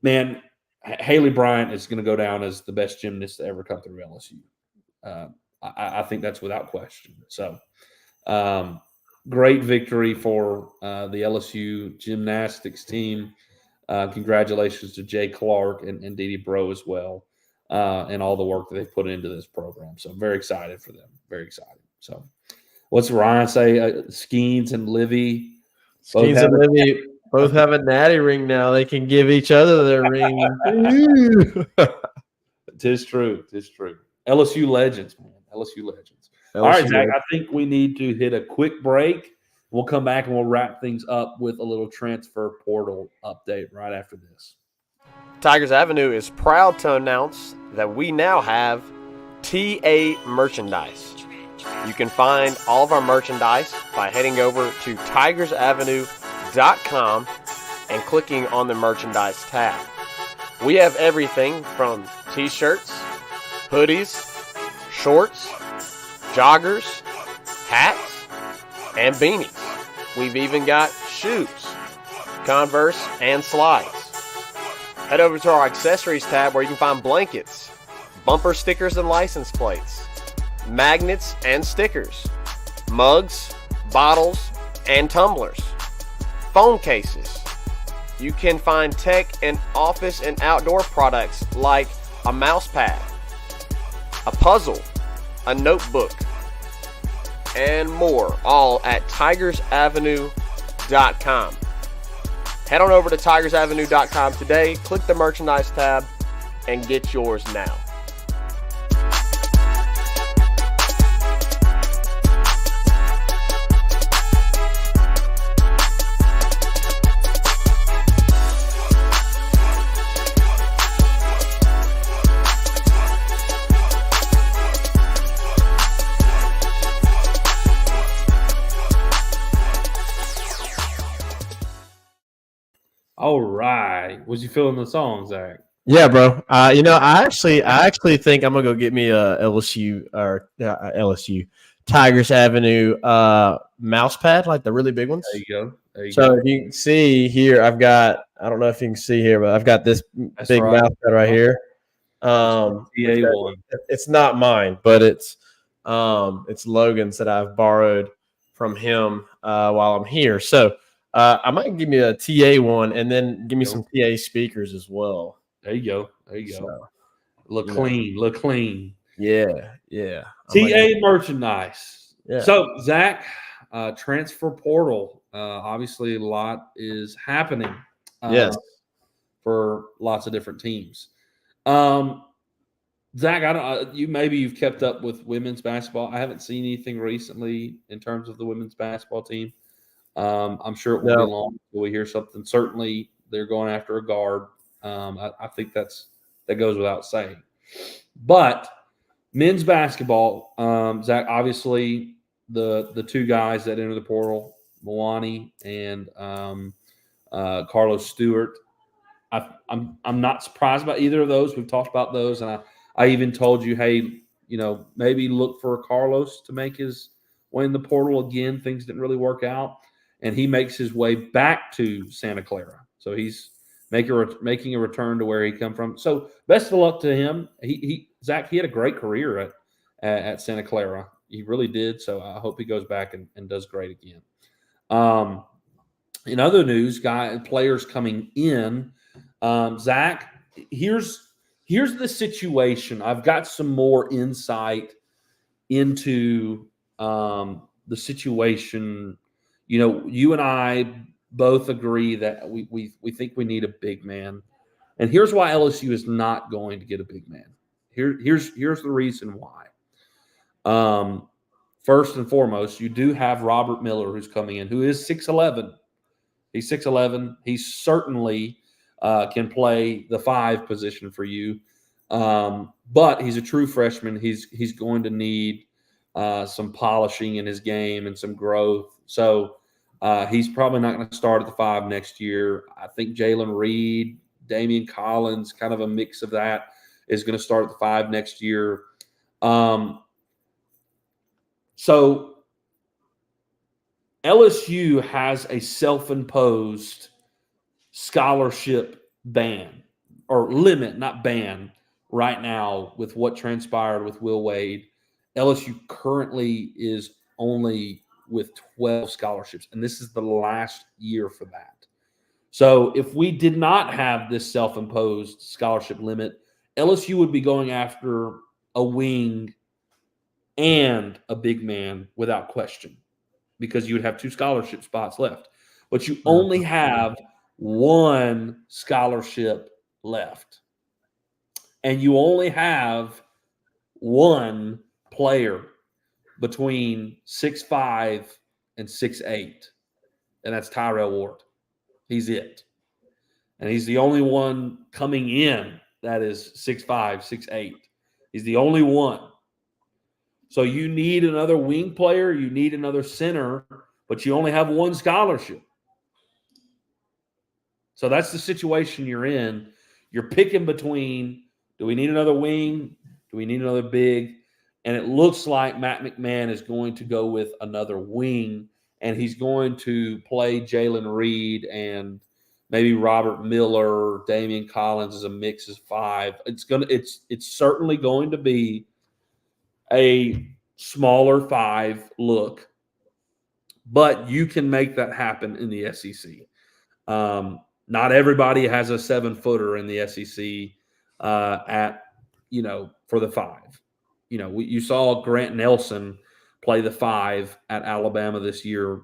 man, Haley Bryant is going to go down as the best gymnast to ever come through LSU. I think that's without question. So, great victory for the LSU gymnastics team. Congratulations to Jay Clark and Dee Dee Bro as well, and all the work that they put into this program. So I'm very excited for them. Very excited. So what's Ryan say? Skeens and Livy. Skeens and Livy both have a natty ring now. They can give each other their ring. Tis true. LSU legends, man. LSU legends. All right, Zach, I think we need to hit a quick break. We'll come back and we'll wrap things up with a little transfer portal update right after this. Tigers Avenue is proud to announce that we now have TA merchandise. You can find all of our merchandise by heading over to tigersavenue.com and clicking on the merchandise tab. We have everything from t-shirts, hoodies, shorts, joggers, hats, and beanies. We've even got shoes, Converse, and slides. Head over to our accessories tab where you can find blankets, bumper stickers and license plates, magnets and stickers, mugs, bottles, and tumblers, phone cases. You can find tech and office and outdoor products like a mouse pad, a puzzle, a notebook, and more, all at tigersavenue.com. Head on over to tigersavenue.com today, click the merchandise tab, and get yours now. All right. Was you feeling the song, Zach? Yeah, bro. I actually think I'm gonna go get me a LSU Tigers Avenue mouse pad, like the really big ones. There you go. So if you can see here, I don't know if you can see here, but I've got this big mouse pad right here. It's not mine, but it's Logan's that I've borrowed from him while I'm here. So I might give me a TA one and then give me some TA speakers as well. There you go. So, look clean. Yeah. TA merchandise. Yeah. So, Zach, transfer portal. Obviously, a lot is happening. Yes. For lots of different teams. Zach, you've kept up with women's basketball. I haven't seen anything recently in terms of the women's basketball team. I'm sure it won't be long until we hear something. Certainly, they're going after a guard. I think that goes without saying. But men's basketball, Zach, obviously the two guys that enter the portal, Milani and Carlos Stewart. I'm not surprised by either of those. We've talked about those, and I even told you, hey, maybe look for Carlos to make his way in the portal again. Things didn't really work out. And he makes his way back to Santa Clara. So he's making a return to where he come from. So best of luck to him. Zach, he had a great career at Santa Clara. He really did. So I hope he goes back and does great again. In other news, players coming in, Zach, here's the situation. I've got some more insight into the situation. You and I both agree that we think we need a big man. And here's why LSU is not going to get a big man. Here's the reason why. First and foremost, you do have Robert Miller who's coming in, who is 6'11". He's 6'11". He certainly can play the 5 position for you. But he's a true freshman. He's going to need some polishing in his game and some growth. So he's probably not going to start at the 5 next year. I think Jalen Reed, Damian Collins, kind of a mix of that, is going to start at the 5 next year. So LSU has a self-imposed scholarship ban or limit, not ban, right now with what transpired with Will Wade. LSU currently is only with 12 scholarships, and this is the last year for that. So if we did not have this self-imposed scholarship limit, LSU would be going after a wing and a big man without question, because you would have 2 scholarship spots left. But you only have 1 scholarship left. And you only have 1 player between 6'5" and 6'8", and that's Tyrell Ward. He's it. And he's the only one coming in that is 6'5", 6'8". He's the only one. So you need another wing player, you need another center, but you only have 1 scholarship. So that's the situation you're in. You're picking between, do we need another wing? Do we need another big? And it looks like Matt McMahon is going to go with another wing, and he's going to play Jalen Reed and maybe Robert Miller, Damian Collins as a mix as 5. It's certainly going to be a smaller 5 look, but you can make that happen in the SEC. Not everybody has a 7-footer in the SEC for the 5. You saw Grant Nelson play the 5 at Alabama this year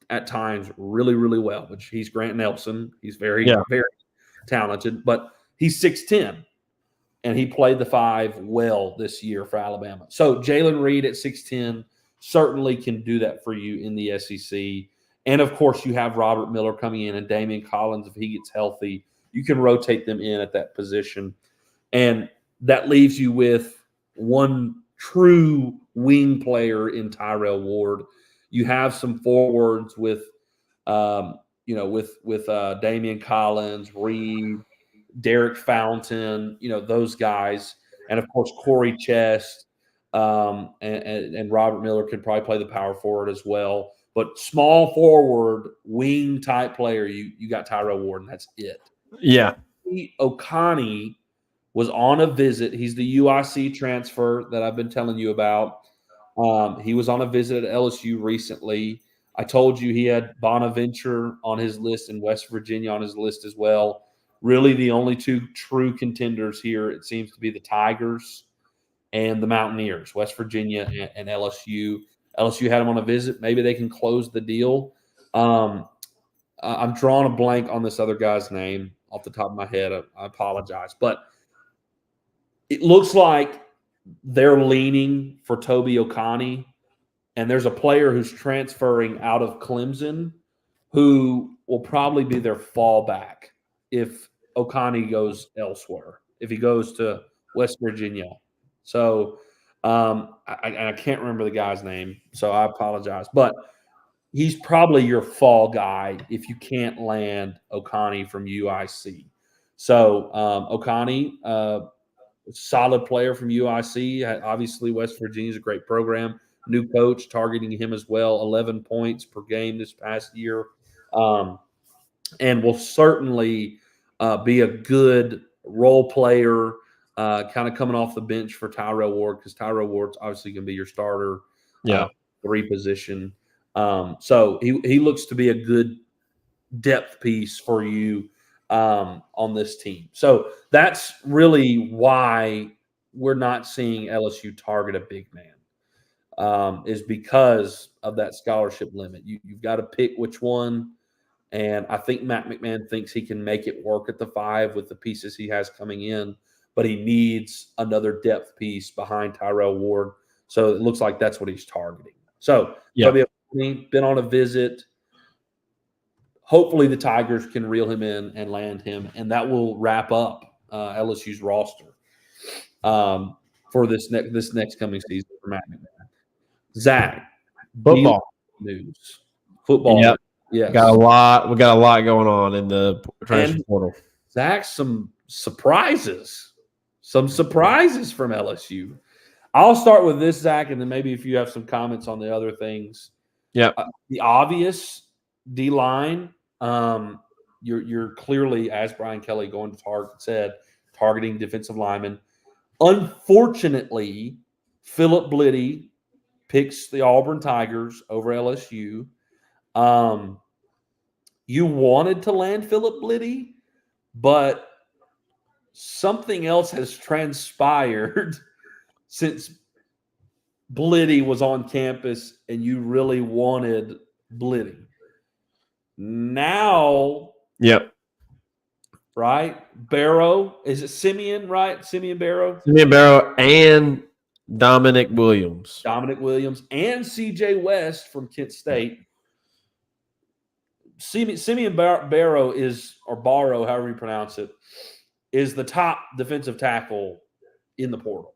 at times really, really well, which he's Grant Nelson. He's very, very talented, but he's 6'10", and he played the 5 well this year for Alabama. So Jalen Reed at 6'10" certainly can do that for you in the SEC. And, of course, you have Robert Miller coming in and Damian Collins, if he gets healthy. You can rotate them in at that position. And that leaves you with 1 true wing player in Tyrell Ward. You have some forwards with Damian Collins, Reed, Derek Fountain, those guys. And, of course, Corey Chest and Robert Miller could probably play the power forward as well. But small forward, wing type player, you got Tyrell Ward, and that's it. Yeah. Okani was on a visit. He's the UIC transfer that I've been telling you about. He was on a visit at LSU recently. I told you he had Bonaventure on his list and West Virginia on his list as well. Really the only 2 true contenders here, it seems to be the Tigers and the Mountaineers, West Virginia and LSU. LSU had him on a visit. Maybe they can close the deal. I'm drawing a blank on this other guy's name off the top of my head. I apologize. But it looks like they're leaning for Toby Okani, and there's a player who's transferring out of Clemson who will probably be their fallback if Okani goes elsewhere, if he goes to West Virginia. So I can't remember the guy's name, so I apologize. But he's probably your fall guy if you can't land Okani from UIC. So Okani, solid player from UIC. Obviously, West Virginia's a great program. New coach targeting him as well, 11 points per game this past year. And will certainly be a good role player, kind of coming off the bench for Tyrell Ward, because Tyrell Ward's obviously going to be your starter 3 position. So he looks to be a good depth piece for you on this team. So that's really why we're not seeing LSU target a big man, is because of that scholarship limit. You've got to pick which one. And I think Matt McMahon thinks he can make it work at the 5 with the pieces he has coming in, but he needs another depth piece behind Tyrell Ward. So it looks like that's what he's targeting. So been on a visit. Hopefully the Tigers can reel him in and land him, and that will wrap up LSU's roster for this next coming season for Matt McMahon. Zach, Football. news. Football. Yep. Yes. We got a lot going on in the transfer portal. Zach, some surprises from LSU. I'll start with this, Zach, and then maybe if you have some comments on the other things. Yeah. The obvious D-line, you're clearly, as Brian Kelly going to targeting defensive linemen. Unfortunately, Philip Blitty picks the Auburn Tigers over LSU. You wanted to land Philip Blitty, but something else has transpired since Blitty was on campus and you really wanted Blitty. Now, yep. Right? Barrow. Is it Simeon, right? Simeon Barrow? Simeon Barrow and Dominic Williams. And CJ West from Kent State. Simeon Barrow is, or Barrow, however you pronounce it, is the top defensive tackle in the portal.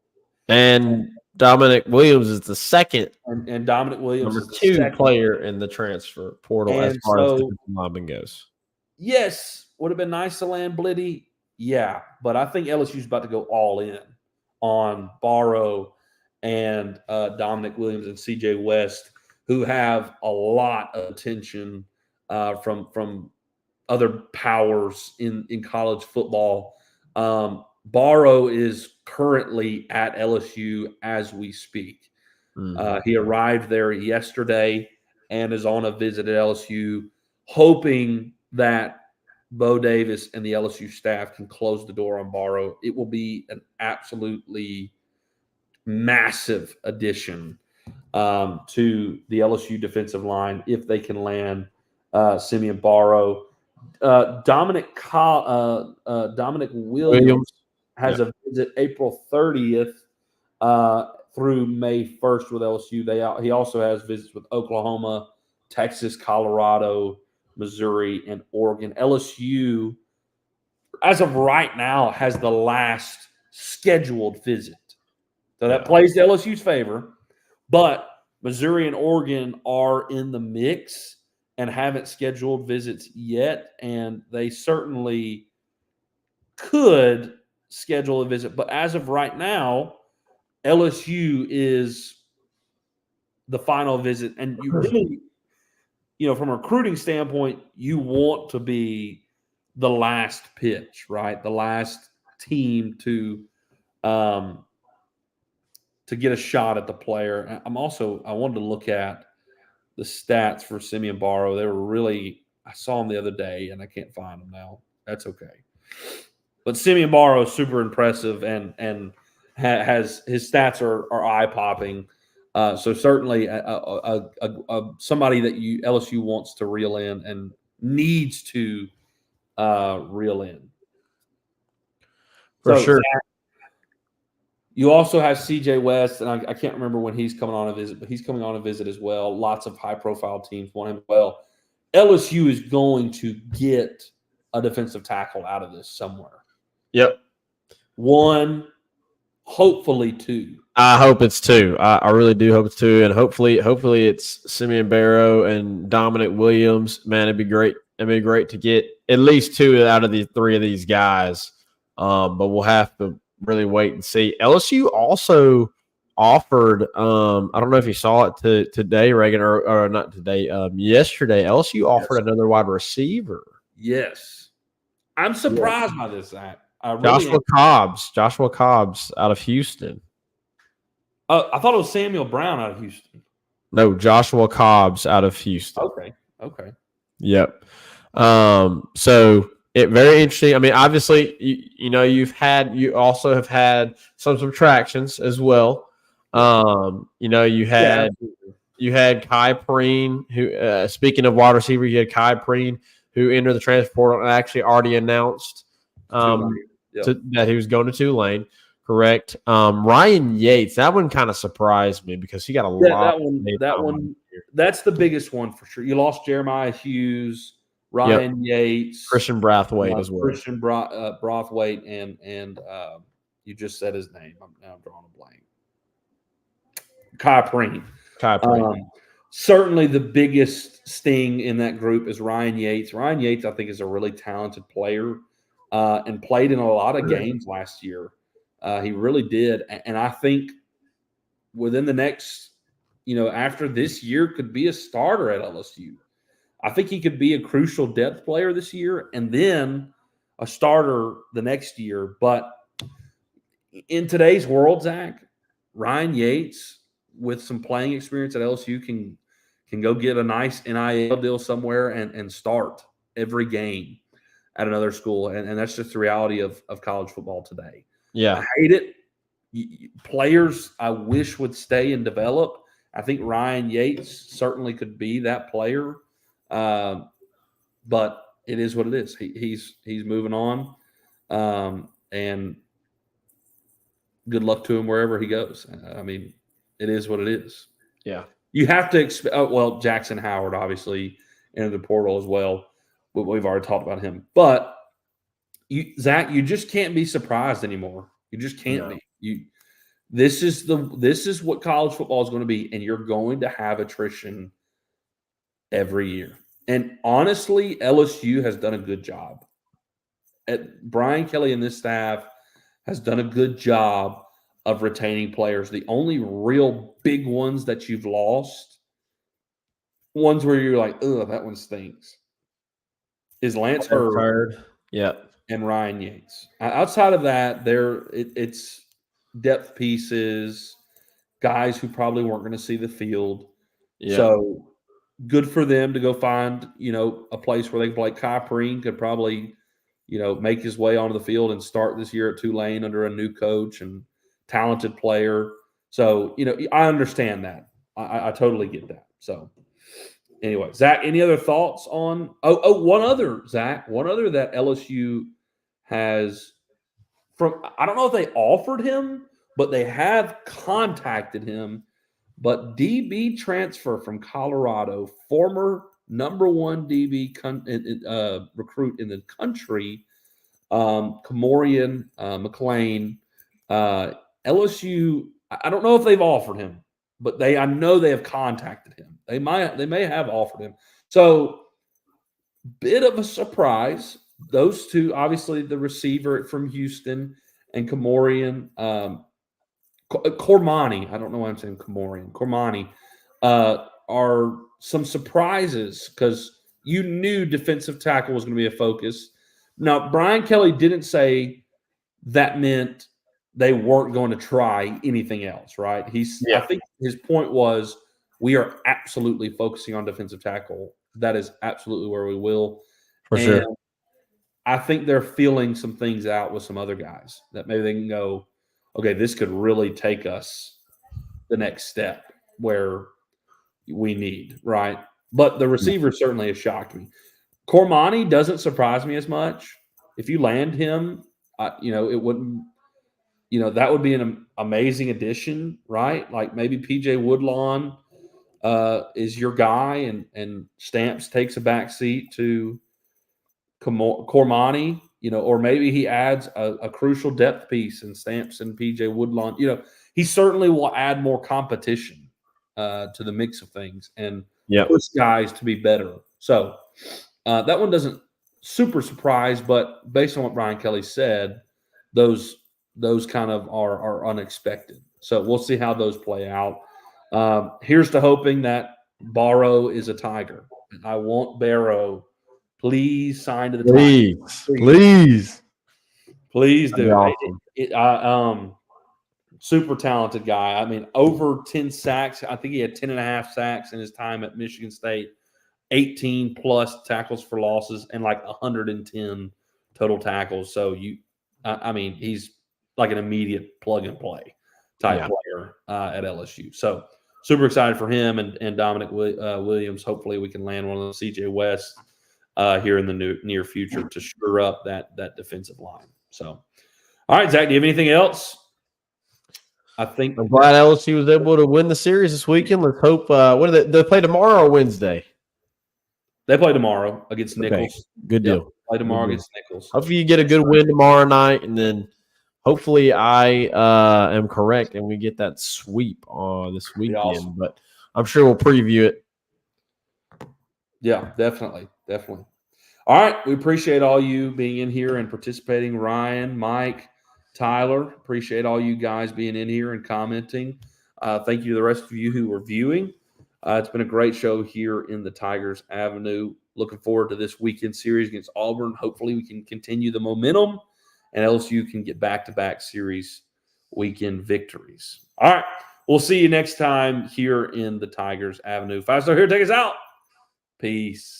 And Dominic Williams is the second. And Dominic Williams number is 2 player in the transfer portal as far as defensive lineman goes. Yes, would have been nice to land Blitty. Yeah, but I think LSU's about to go all in on Barrow and Dominic Williams and CJ West, who have a lot of attention from other powers in college football. Barrow is currently at LSU as we speak. He arrived there yesterday and is on a visit at LSU, hoping that Bo Davis and the LSU staff can close the door on Barrow. It will be an absolutely massive addition to the LSU defensive line if they can land Simeon Barrow. Dominic Williams has a visit April 30th through May 1st with LSU. He also has visits with Oklahoma, Texas, Colorado, Missouri, and Oregon. LSU, as of right now, has the last scheduled visit. So that plays to LSU's favor. But Missouri and Oregon are in the mix and haven't scheduled visits yet. And they certainly could schedule a visit. But as of right now, LSU is the final visit. And you really, from a recruiting standpoint, you want to be the last pitch, right? The last team to get a shot at the player. I wanted to look at the stats for Simeon Barrow. They were really, I saw them the other day and I can't find them now. That's okay. But Simeon Barrow is super impressive and has his stats are eye popping. So certainly somebody that LSU wants to reel in and needs to reel in. For sure. You also have CJ West, and I can't remember when he's coming on a visit, but he's coming on a visit as well. Lots of high-profile teams want him well. LSU is going to get a defensive tackle out of this somewhere. Yep. 1, hopefully 2. I hope it's 2. I really do hope it's 2, and hopefully it's Simeon Barrow and Dominic Williams. Man, it'd be great. It'd be great to get at least 2 out of the 3 of these guys. But we'll have to really wait and see. LSU also offered, I don't know if you saw it today, Reagan, or not today, yesterday. LSU offered another wide receiver. Yes. I'm surprised by this, Zach. Joshua Cobbs out of Houston. I thought it was Samuel Brown out of Houston. No, Joshua Cobbs out of Houston. Okay. Yep. So it very interesting. I mean, obviously, you also have had some subtractions as well. You had Kai Preen, who speaking of wide receiver, you had Kai Preen who entered the transfer portal and actually already announced that he was going to Tulane. Correct. Ryan Yates, that one kind of surprised me because he got a lot. That one, that's the biggest one for sure. You lost Jeremiah Hughes, Ryan Yates, Christian Brathwaite as well. Christian Brathwaite, and you just said his name. I'm now drawing a blank. Kai Preen. Certainly the biggest sting in that group is Ryan Yates. Ryan Yates, I think, is a really talented player and played in a lot of games last year. He really did. And I think within the next, after this year, could be a starter at LSU. I think he could be a crucial depth player this year and then a starter the next year. But in today's world, Zach, Ryan Yates, with some playing experience at LSU, can go get a nice NIL deal somewhere and start every game at another school. And that's just the reality of college football today. Yeah. I hate it. Players I wish would stay and develop. I think Ryan Yates certainly could be that player. But it is what it is. He's moving on. And good luck to him wherever he goes. I mean, it is what it is. Yeah. You have to expect, Jackson Howard, obviously, entered the portal as well. We've already talked about him. But, Zach, you just can't be surprised anymore. You just can't be. This is what college football is going to be, and you're going to have attrition every year. And honestly, LSU has done a good job. Brian Kelly and this staff has done a good job of retaining players. The only real big ones that you've lost, ones where you're like, ugh, that one stinks, is Lance Hurd and Ryan Yates. Outside of that, it's depth pieces, guys who probably weren't going to see the field. Yeah. So good for them to go find, a place where they can play. Kai Perine could probably, make his way onto the field and start this year at Tulane under a new coach and talented player. So, I understand that. I totally get that. So anyway, Zach, any other thoughts on one other that LSU has I don't know if they offered him, but they have contacted him. But DB transfer from Colorado, former number one DB recruit in the country, Kamorian McLean. LSU, I don't know if they've offered him, but I know they have contacted him. They may have offered him. So, bit of a surprise. Those two, obviously, the receiver from Houston and Kamorian, Cormani. I don't know why I'm saying Kamorian. Cormani are some surprises because you knew defensive tackle was going to be a focus. Now, Brian Kelly didn't say that meant they weren't going to try anything else, right? I think his point was we are absolutely focusing on defensive tackle. That is absolutely where we will. For sure. I think they're feeling some things out with some other guys that maybe they can go, okay, this could really take us the next step where we need, right? But the receiver certainly has shocked me. Cormani doesn't surprise me as much. If you land him, it wouldn't, that would be an amazing addition, right? Like maybe PJ Woodlawn is your guy and Stamps takes a back seat to Cormani, or maybe he adds a crucial depth piece and Stamps and PJ Woodlawn. He certainly will add more competition to the mix of things and push guys to be better. So that one doesn't super surprise, but based on what Brian Kelly said, those kind of are unexpected. So we'll see how those play out. Here's to hoping that Barrow is a Tiger. I want Barrow. Please sign to the Tigers. Please do. Awesome. Super talented guy. I mean, over 10 sacks. I think he had 10.5 sacks in his time at Michigan State, 18 plus tackles for losses, and like 110 total tackles. So he's like an immediate plug and play type player at LSU. So super excited for him and Dominic Williams. Hopefully we can land one of the CJ West here in the near future to shore up that defensive line. So, all right, Zach, do you have anything else? I think I'm glad LSU was able to win the series this weekend. Let's hope. When do they play tomorrow or Wednesday? They play tomorrow against Nichols. Okay. Good deal. Play tomorrow against Nichols. Hopefully you get a good win tomorrow night, and then hopefully I am correct and we get that sweep this weekend. Awesome. But I'm sure we'll preview it. Yeah, definitely. All right. We appreciate all you being in here and participating. Ryan, Mike, Tyler, appreciate all you guys being in here and commenting. Thank you to the rest of you who are viewing. It's been a great show here in the Tigers Avenue. Looking forward to this weekend series against Auburn. Hopefully we can continue the momentum and LSU can get back-to-back series weekend victories. All right. We'll see you next time here in the Tigers Avenue. 5 Star here. Take us out. Peace.